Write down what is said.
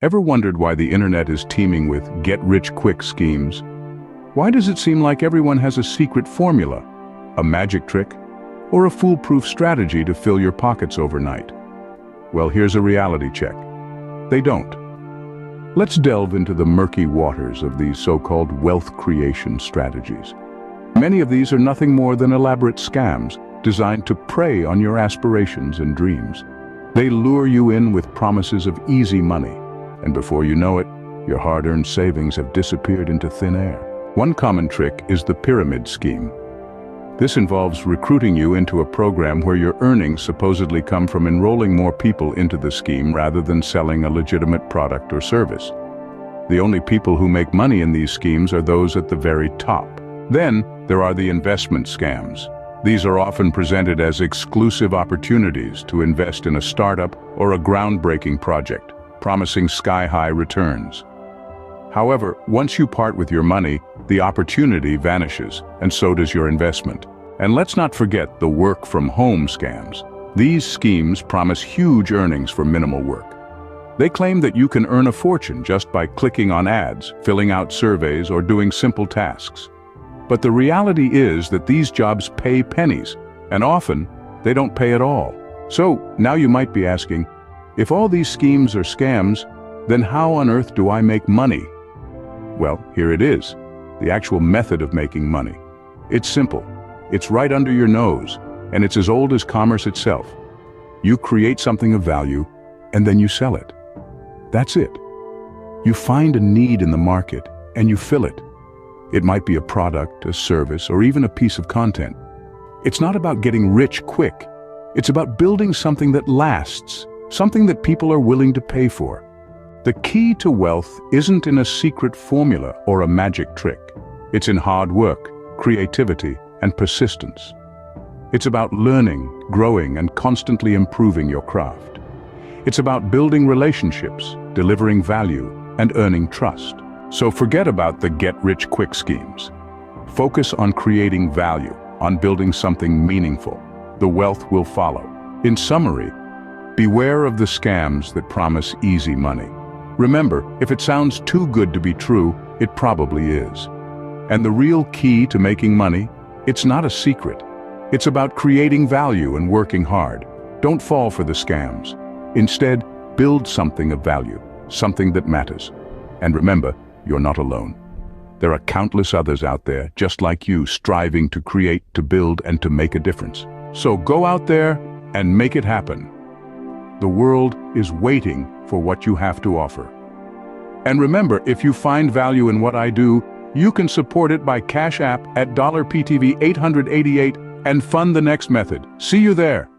Ever wondered why the internet is teeming with get-rich-quick schemes? Why does it seem like everyone has a secret formula, a magic trick, or a foolproof strategy to fill your pockets overnight? Well, here's a reality check. They don't. Let's delve into the murky waters of these so-called wealth creation strategies. Many of these are nothing more than elaborate scams designed to prey on your aspirations and dreams. They lure you in with promises of easy money, and before you know it, your hard-earned savings have disappeared into thin air. One common trick is the pyramid scheme. This involves recruiting you into a program where your earnings supposedly come from enrolling more people into the scheme rather than selling a legitimate product or service. The only people who make money in these schemes are those at the very top. Then, there are the investment scams. These are often presented as exclusive opportunities to invest in a startup or a groundbreaking project, promising sky-high returns. However, once you part with your money, the opportunity vanishes, and so does your investment. And let's not forget the work-from-home scams. These schemes promise huge earnings for minimal work. They claim that you can earn a fortune just by clicking on ads, filling out surveys, or doing simple tasks. But the reality is that these jobs pay pennies, and often, they don't pay at all. So, now you might be asking, if all these schemes are scams, then how on earth do I make money? Well, here it is, the actual method of making money. It's simple, it's right under your nose, and it's as old as commerce itself. You create something of value, and then you sell it. That's it. You find a need in the market, and you fill it. It might be a product, a service, or even a piece of content. It's not about getting rich quick. It's about building something that lasts, something that people are willing to pay for. The key to wealth isn't in a secret formula or a magic trick. It's in hard work, creativity, and persistence. It's about learning, growing, and constantly improving your craft. It's about building relationships, delivering value, and earning trust. So forget about the get-rich-quick schemes. Focus on creating value, on building something meaningful. The wealth will follow. In summary, beware of the scams that promise easy money. Remember, if it sounds too good to be true, it probably is. And the real key to making money, it's not a secret. It's about creating value and working hard. Don't fall for the scams. Instead, build something of value, something that matters. And remember, you're not alone. There are countless others out there, just like you, striving to create, to build, and to make a difference. So go out there and make it happen. The world is waiting for what you have to offer. And remember, if you find value in what I do, you can support it by Cash App at $PTV 888 and fund the next method. See you there.